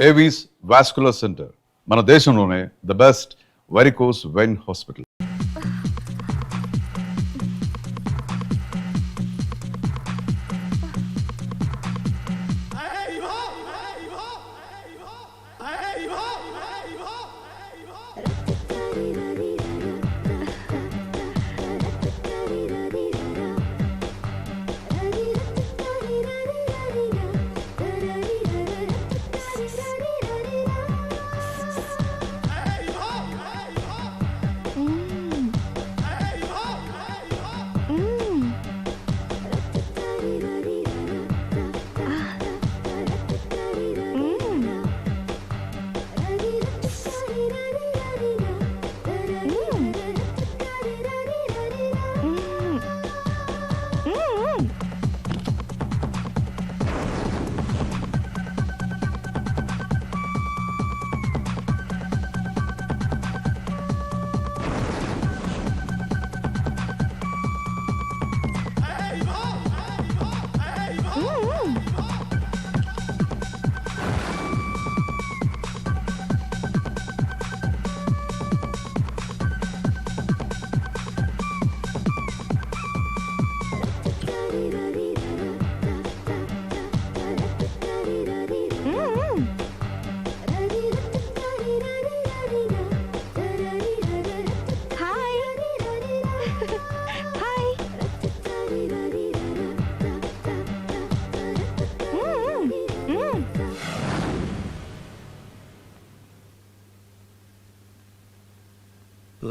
Avis vascular center మన దేశంలోనే the best varicose vein hospital.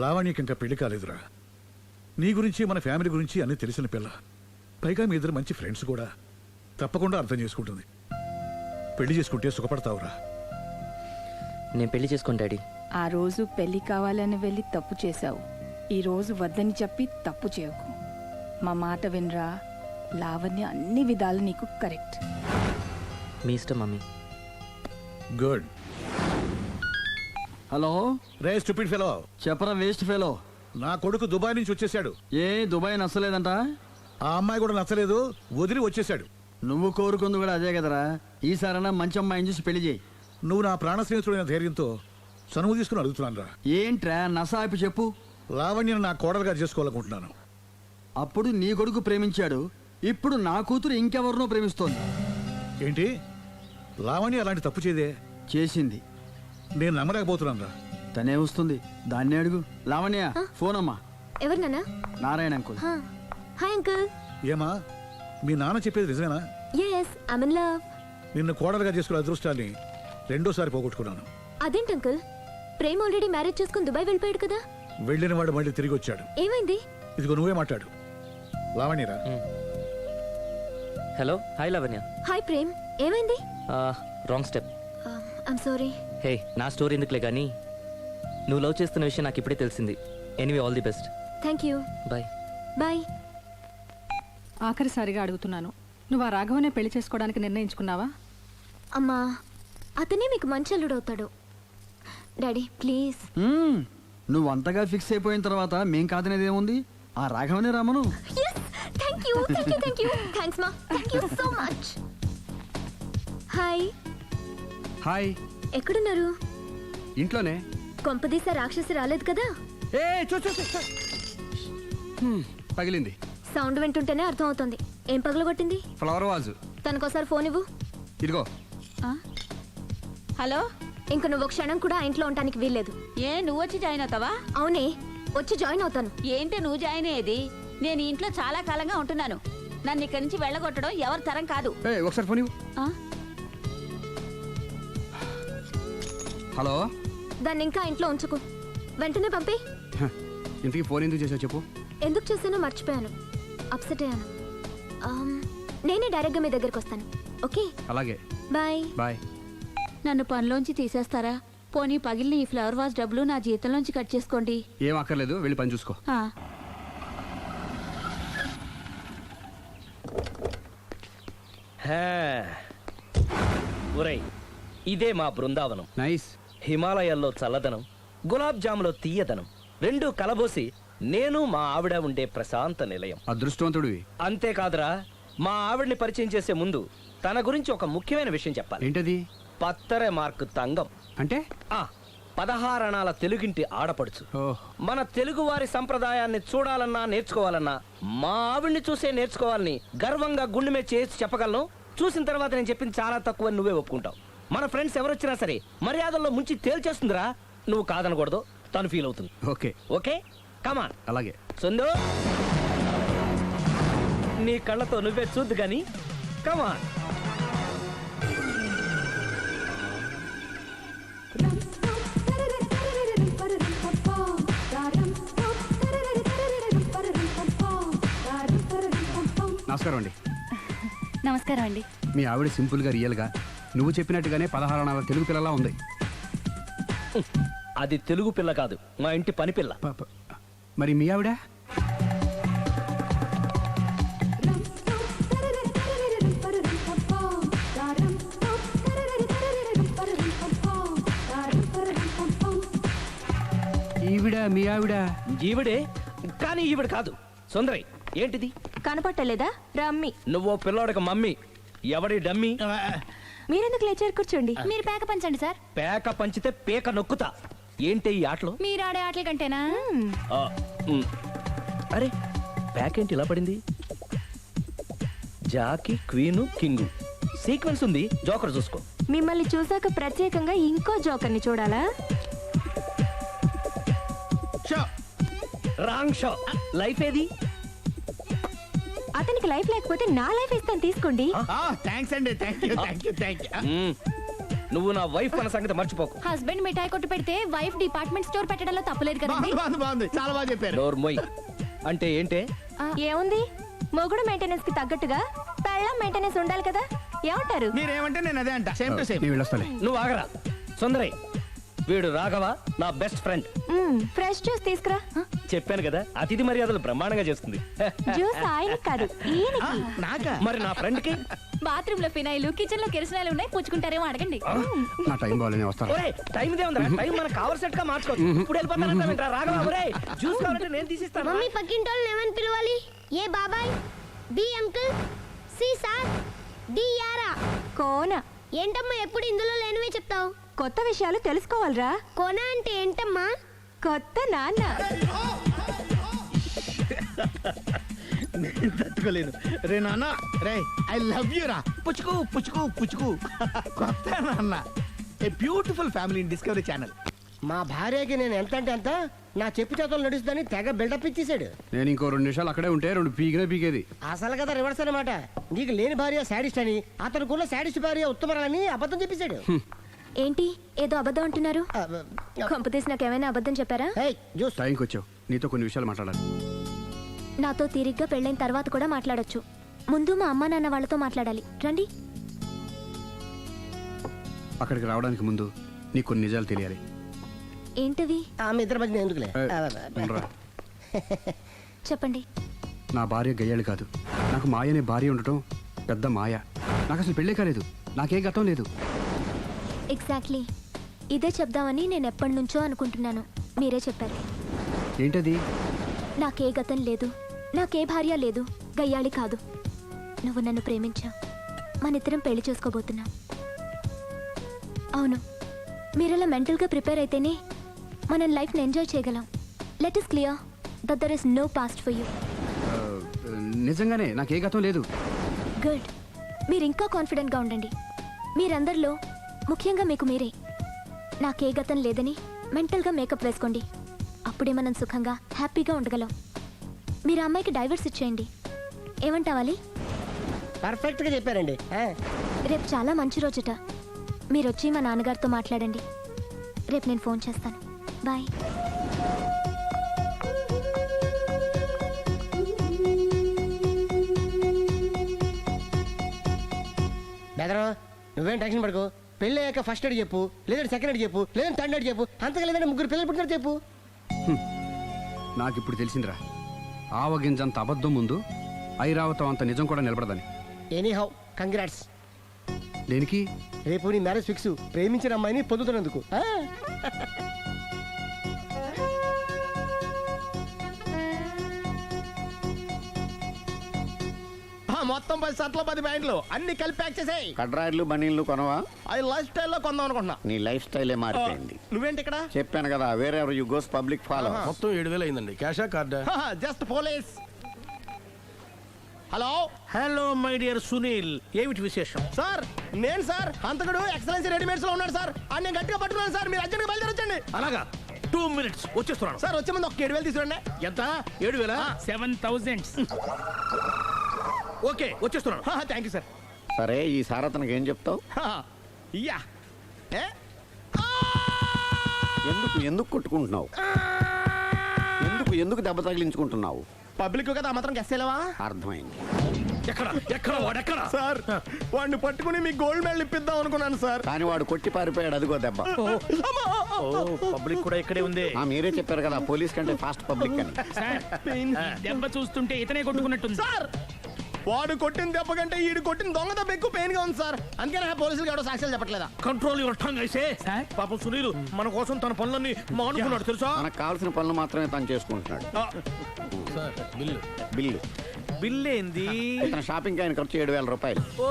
లావణ్యకి ఇంకా పెళ్లి కాలేదురా. నీ గురించి మన ఫ్యామిలీ గురించి అన్నీ తెలిసిన పిల్ల. పైగా మీ ఇద్దరు మంచి ఫ్రెండ్స్ కూడా. తప్పకుండా అర్థం చేసుకుంటుంది. పెళ్లి చేసుకుంటే సుఖపడతావురా. నేను పెళ్లి చేసుకోను డాడీ. ఆ రోజు పెళ్లి కావాలని వెళ్ళి తప్పు చేశావు. ఈ రోజు వద్దని చెప్పి తప్పు చేయకు. మా మాట వినరా. లావణ్య అన్ని విధాలు నీకు కరెక్ట్. మీ ఇష్టం మమ్మీ. గుడ్. హలో రే స్టూపిడ్ ఫెలో. చెప్పరా వేస్ట్ ఫెలో. నా కొడుకు దుబాయ్ నుంచి వచ్చేసాడు. ఏ దుబాయ్ నచ్చలేదంట? ఆ అమ్మాయి కూడా నచ్చలేదు, వదిలి వచ్చేసాడు. నువ్వు కోరుకుంది కూడా అదే కదరా. ఈసారైనా మంచి అమ్మాయిని చూసి పెళ్లి చేయి. నువ్వు నా ప్రాణ స్నేహితుడైన ధైర్యంతో చనువు తీసుకుని అడుగుతున్నాను రా. ఏంట్రా నసాపి చెప్పు. లావణ్యను నా కోడలుగా చేసుకోవాలనుకుంటున్నాను. అప్పుడు నీ కొడుకు ప్రేమించాడు, ఇప్పుడు నా కూతురు ఇంకెవరినో ప్రేమిస్తోంది. ఏంటి? లావణ్య అలాంటి తప్పు చేయదే. చేసింది. నేను నమ్మలేకపోతున్నాను రా. తనే వస్తుంది, దాన్నే అడుగు. లావణ్య ఫోన్ అమ్మా. ఎవరు నాన్న? నారాయణ అంకుల్. Hi uncle. ఏమా మీ నాన్న చెప్పేది నిజమేనా? yes I'm in love. నిన్ను కోడలుగా చేసుకునే అదృష్టాన్ని రెండోసారి పోగొట్టుకున్నాను. అదేంటి అంకుల్, ప్రేమ్ ఆల్రెడీ మ్యారేజ్ చేసుకుని దుబాయ్ వెళ్ళిపోయాడు కదా. వెళ్ళిన వాడు మళ్ళీ తిరిగి వచ్చాడు. ఏమైంది? ఇదిగో నువ్వే మాట్లాడు. లావణ్యరా. Hello. Hi Lavanya. Hi Prem, ఏమైంది? Wrong step. I'm sorry. Hey, నా స్టోరీ ఎందుకులే కానీ నువ్వు లవ్ చేస్తున్న విషయం నాకు ఇప్పుడే తెలిసింది. Anyway all the best. Thank you. Bye. Bye. ఆఖరిసారిగా అడుగుతున్నాను, నువ్వు ఆ రాఘవనే పెళ్లి చేసుకోవడానికి నిర్ణయించుకున్నావా? అమ్మా, అతనే మీకు మంచి అల్లుడవుతాడు. Daddy please. నువ్వు అంతగా ఫిక్స్ అయిపోయిన తర్వాత మేం కాదనేది ఏముంది? ఆ రాఘవనే రామను. Thank you thank you thank you. Thanks మా. Thank you so much. Hi. Hi. ఎక్కడున్నారు? ఇంట్లోనే. కొంపదీస రాక్షసి రాలేదు కదా? ఏ పగిలింది. సౌండ్ వింటుంటేనే అర్థం అవుతుంది. ఏం పగలగొట్టింది? Flower vase. తనకోసారి ఫోన్ ఇవ్వు. ఇదిగో. హలో. ఇంక నువ్వు క్షణం కూడా ఆ ఇంట్లో ఉండడానికి వీల్లేదు. ఏ నువ్వు వచ్చి జాయిన్ అవుతావా? అవునే, వచ్చి జాయిన్ అవుతాను. ఏంటి నువ్వు జాయిన్ అయ్యేది? నేను ఈ ఇంట్లో చాలా కాలంగా ఉంటున్నాను. నన్ను ఇక్కడి నుంచి వెళ్ళగొట్టడం ఎవరి తరం కాదు. ఒకసారి ఫోన్ ఇవ్వు. హలో. దాన్ని ఇంకా ఇంట్లో ఉంచుకు. వెంటనే పంపి. ఇంతకీ ఫోన్ ఎందుకు చేసావు చెప్పు. ఎందుకు చేశానో మర్చిపోయాను. అప్సెట్ అయ్యాను. నేనే డైరెక్ట్గా మీ దగ్గరికి వస్తాను. ఓకే. అలాగే. బాయ్. బాయ్. నన్ను పనిలోంచి తీసేస్తారా? పోనీ పగిలిన ఈ ఫ్లవర్ వాజ్ డబ్బులు నా జీతంలోంచి కట్ చేసుకోండి. ఏం అక్కర్లేదు, వెళ్ళి పని చూసుకో. ఒరేయ్, ఇదే మా బృందావనం. నైస్. హిమాలయాల్లో చల్లదనం, గులాబ్ జాములో తీయదనం రెండూ కలబోసి నేను మా ఆవిడ ఉండే ప్రశాంత నిలయం. అదృష్టవంతుడివి. అంతేకాదురా, మా ఆవిడ్ని పరిచయం చేసే ముందు తన గురించి ఒక ముఖ్యమైన విషయం చెప్పాలి. ఏంటది? పత్తరే మార్కు తంగం అంటే 16 అణాల తెలుగింటి ఆడపడుచు. ఓ మన తెలుగు వారి సంప్రదాయాన్ని చూడాలన్నా నేర్చుకోవాలన్నా మా ఆవిడ్ని చూసే నేర్చుకోవాలని గర్వంగా గుండె మీద చేసి చెప్పగలను. చూసిన తర్వాత నేను చెప్పింది చాలా తక్కువ నువ్వే ఒప్పుకుంటావు. మన ఫ్రెండ్స్ ఎవరొచ్చినా సరే మర్యాదల్లో ముంచి తేల్చేస్తుందిరా. నువ్వు కాదనకూడదు, తను ఫీల్ అవుతుంది. Okay okay come on. అలాగే. సుందు నీ కళ్ళతో నువ్వే చూద్దు గాని కమాన్. నమస్కారం అండి. నమస్కారం అండి. మీ ఆవిడ సింపుల్గా రియల్గా నువ్వు చెప్పినట్టుగానే 16 అణాల తెలుగు పిల్లలా ఉంది. అది తెలుగు పిల్ల కాదు, మా ఇంటి పని పిల్ల. మరి మీ ఆవిడ? ఈవిడ మీ ఆవిడ? ఈవిడే, కానీ ఈవిడ కాదు. సుందరి ఏంటిది కనపట్టలేదా? రమ్మి. నువ్వు పిల్లోడికి మమ్మీ. ఎవడి డమ్మీ? మీరెందుకు లేచారు? కూర్చోండి. మీరు పేక పంచండి సార్. పేక పంచితే పేక నొక్కుతా. ఏంటి ఈ ఆటలు? మీరు ఆడే ఆటల కంటేనా? ఆ, ఉమ్. అరే పేక ఏంటి ఇలా పడింది? జాకి, క్వీను, కింగు సీక్వెన్స్ ఉంది. జోకర్ చూసుకో. మిమ్మల్ని చూసాక ప్రత్యేకంగా ఇంకో జోకర్ని చూడాలా? Wrong show. లైఫ్ ఏది? అతనికి లైఫ్ లేకపోతే నా లైఫ్ ఇస్తాను, తీసుకోండి. థ్యాంక్స్ అండి. Thank you. నువ్వు నా వైఫ్ అన్న సంగతి మర్చిపోకు. హస్బెండ్ మిఠాయి కొట్టు పెడితే వైఫ్ డిపార్ట్మెంట్ స్టోర్ పెట్టడంలో తప్పులేదు కదండి. బాగుంది. చాలా బాగా చెప్పారు. డోర్ మొయ్. అంటే ఏంటే? ఏముంది, మొగుడు మెయింటెనెన్స్ కి తగ్గట్టుగా పెళ్ళం మెయింటెనెన్స్ ఉండాలి కదా. ఏమంటారు? మీరేమంటే నేను అదే అంట. Same to same. నేను వెళ్ళొస్తాలే. నువ్వు ఆగరా సుందరి. వీడు రాఘవ, నా బెస్ట్ ఫ్రెండ్. ఫ్రెష్ జ్యూస్ తీసుకురా. చెప్పాను కదా, అతిథి మర్యాదలు బ్రహ్మాండంగా చేస్తుంది. జ్యూస్ ఆయన కాదు, ఈయనకి. నాకా? మరి నా ఫ్రెండ్ కి? బాత్రూమ్ లో ఫినాయిల్, కిచెన్ లో కిరసనాయిలు ఉన్నాయి, పుచ్చుకుంటారేమో అడగండి. నా టైం బాగాలేని వస్తాను. ఒరే టైం ఇదే ఉందిరా. టైం మనకు కావలసినట్టు గా మార్చుకోవచ్చు. ఇప్పుడు వెళ్ళిపోతానంటా రాఘవ. ఒరే జ్యూస్ కావాలంటే నేను తీసిస్తాను. మమ్మీ పక్కింటోళ్ళని ఏమని పిలవాలి? ఏ బాబాయ్, B uncle, C sir, D యారా. కోన. ఏంటమ్మా ఎప్పుడు ఇందులో లేనివే చెప్తావు? కొత్త విషయాలు తెలుసుకోవాలిరా. కోన అంటే ఏంటమ్మా? కొత్త నాన్న. తట్టుకోలేను రే నాన్న. రే ఐ లవ్ యూ రా. పుచ్చుకు పుచ్చుకు పుచ్చుకు. కొత్త నాన్న. A beautiful family in discovery channel. మా భార్యకి నేను ఎంత అంటే అంత నా చెప్పు చేతులు నడుస్తుందని తెగ బిల్డప్ ఇచ్చేసాడు. నేను ఇంకో 2 నిమిషాలు అక్కడే ఉంటే 2 పీకేది. అసలు కదా రివర్స్ అనమాట. నీకు లేని భార్య శాడిస్ట్ అని, అతనుకున్న శాడిస్ట్ భార్య ఉత్తమరాలని అబద్ధం చెప్పేశాడు. ఏంటి ఏదో అబద్ధం అంటున్నారు? కొంపతీసి నాకేమైనా అబద్ధం చెప్పారా? జ్యూస్ టైంకి వచ్చావు. నీతో కొన్ని విషయాలు మాట్లాడాలి. నాతో తీరిగ్గా పెళ్ళైన తర్వాత కూడా మాట్లాడొచ్చు. ముందు మా అమ్మా నాన్న వాళ్ళతో మాట్లాడాలి. రండి. అక్కడికి రావడానికి ముందు నీకు కొన్ని నిజాలు తెలియాలి. ఏంటివి? ఆమె ఇద్దరి మధ్య ఎందుకులే. ఉండరా. చెప్పండి. నా భార్య గయ్యాళ్ళు కాదు. నాకు మాయ అనే భార్య ఉండటం పెద్ద మాయ. నాకు అసలు పెళ్ళే కాలేదు. నాకే గతం లేదు. ఎగ్జాక్ట్లీ ఇదే చెప్దామని నేను ఎప్పటి నుంచో అనుకుంటున్నాను. మీరే చెప్పారు. ఏంటది? నాకే గతం లేదు, నాకే భార్య లేదు, గయ్యాళి కాదు. నువ్వు నన్ను ప్రేమించావు, మనిద్దరం పెళ్లి చేసుకోబోతున్నాం. అవును, మీరలా మెంటల్గా ప్రిపేర్ అయితేనే మనం లైఫ్ని ఎంజాయ్ చేయగలం. Let is clear that there is no past for you. నిజంగానే నాకే గతం లేదు. గుడ్. మీరు ఇంకా కాన్ఫిడెంట్గా ఉండండి. మీరందరిలో ముఖ్యంగా మీకు మీరే. నాకే గతం లేదని మెంటల్గా మేకప్ వేసుకోండి. అప్పుడే మనం సుఖంగా హ్యాపీగా ఉండగలం. మీరు అమ్మాయికి డైవర్స్ ఇచ్చేయండి. ఏమంటావాలి? పర్ఫెక్ట్ గా చెప్పారండి. రేపు చాలా మంచి రోజుట. మీరు వచ్చి మా నాన్నగారితో మాట్లాడండి. రేపు నేను ఫోన్ చేస్తాను. బాయ్. బెదరు నువ్వేం టెన్షన్ పడుకో. పెళ్ళి అయ్యాక ఫస్ట్ ఎయిడ్ చెప్పు, లేదంటే సెకండ్ ఎయిడ్ చెప్పు, లేదంటే థర్డ్ ఎయిడ్ చెప్పు. అంతగా లేదంటే 3 పిల్లలు పుట్టినట్టు చెప్పు. నాకు ఇప్పుడు తెలిసిందిరా, ఆవగింజంత అబద్ధం ముందు ఐరావతం అంత నిజం కూడా నిలబడదని. Any how congrats. దేనికి? రేపు నీ మ్యారేజ్ ఫిక్స్. ప్రేమించిన అమ్మాయిని పొందుతున్నందుకు. మొత్తం 10 షర్ట్లు 10 ప్యాంట్లు అన్ని కలిపి ప్యాక్ చేసేయ్. కడ్రాయిలు బనీళ్లు కొనవా? అవి లైఫ్ స్టైల్లో కొందాం అనుకుంటున్నా. నీ లైఫ్ స్టైలే మారిపోయింది. నువ్వేంటి ఇక్కడ? చెప్పాను కదా, వేరే ఎవరు యు గోస్ పబ్లిక్ ఫాలో. మొత్తం 7,000 అయిందండి. క్యాషా కార్డా? Just police. Hello hello my dear Sunil, ఏమిటి విశేషం? సార్, నేను సార్ హంతకుడు ఎక్సలెన్సీ రెడీమేడ్స్ లో ఉన్నాడు సార్. అని నేను గట్టిగా పట్టుకున్నాను సార్. మీరు అర్జెంట్గా బయలుదేరొచ్చండి. అలాగా, 2 minutes వచ్చేస్తున్నాను. సార్ వచ్చే ముందు ఒక 7,000 తీసుకురండి. ఎంత? 7,000? 7,000. ఓకే, వచ్చేస్తున్నాను. Thank you sir. సరే, ఈ సార్ అతనికి ఏం చెప్తావు? యా ఎందుకు కొట్టుకుంటున్నావు? ఎందుకు దెబ్బ తగిలించుకుంటున్నావు? పబ్లిక్ కదా మాత్రం గెస్సేలేవా? అర్థమైంది. ఎక్కడ వాడెక్కడ? సార్, వాడిని పట్టుకుని మీ గోల్డ్ మెడల్ ఇప్పిద్దాం అనుకున్నాను సార్. కానీ వాడు కొట్టి పారిపోయాడు, అదిగో దెబ్బ. పబ్లిక్ కూడా ఇక్కడే ఉంది. మీరే చెప్పారు కదా, పోలీస్ కంటే ఫాస్ట్ పబ్లిక్ అని. దెబ్బ చూస్తుంటే ఇతనే కొట్టుకున్నట్టుంది సార్. వాడు కొట్టిన దెబ్బ కంటే ఈడు కొట్టిన దొంగ దెబ్బ ఎక్కువ పెయిన్ గా ఉంది సార్. అందుకని పోలీసులు ఎవడో సాక్ష్యాలు చెప్పట్లేదా? కంట్రోల్ యువర్ టంగ్ అయితే. పాపం సునీల్ మన కోసం తన పనులన్నీ మానుకున్నాడు తెలుసా? మనకు కావాల్సిన పనులు మాత్రమే తను చేసుకుంటున్నాడు. బిల్లు బిల్ ఏంది? ఇతను షాపింగ్ ఆయన ఖర్చు 7,000 రూపాయలు. ఓ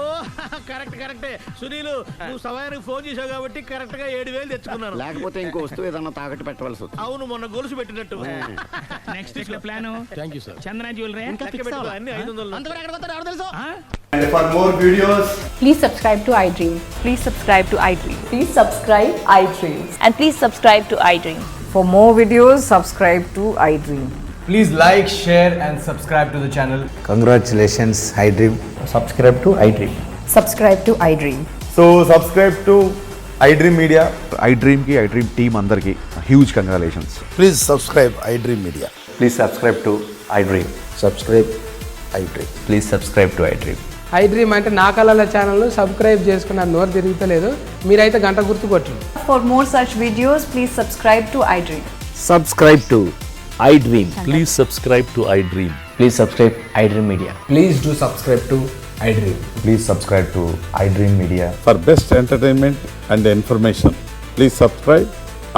కరెక్టే. సునీల్, నువ్వు సమయానికి ఫోన్ చేసావు కాబట్టి కరెక్ట్ గా 7,000 తెచ్చుకున్నాను. లేకపోతే ఇంకో వస్తువు ఏదన్నా తాకట్టు పెట్టవలసి వస్తుంది. అవును, మొన్న గొలుసు పెట్టినట్టు. నెక్స్ట్ వీక్ లో plan. Thank you sir. Chandana jewellery అన్ని 500. అంతవరకు ఎక్కడ పోతారు ఎవరు తెలుసు? And for more videos, Please subscribe to iDream. Please subscribe to iDream. Please subscribe iDream. And please subscribe to iDream. For more videos, subscribe to iDream. please like, share and subscribe to the channel. Congratulations, iDream. Subscribe to iDream. Subscribe to iDream. So subscribe to iDream Media. iDream ki, iDream team andarki huge congratulations. Please subscribe iDream Media. Please subscribe to iDream. Subscribe iDream. Please subscribe to iDream. iDream అంటే నా కళల channel subscribe చేసుకున్న నోరు తిరుగుతలేదు. మీరైతే గంట గుర్తు కొట్టండి. For more such videos, please subscribe to iDream. Subscribe to iDream. Please subscribe to iDream. Please subscribe iDream Media. Please do subscribe to iDream. Please subscribe to iDream Media. For best entertainment and information, please subscribe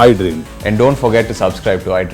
iDream. And don't forget to subscribe to iDream.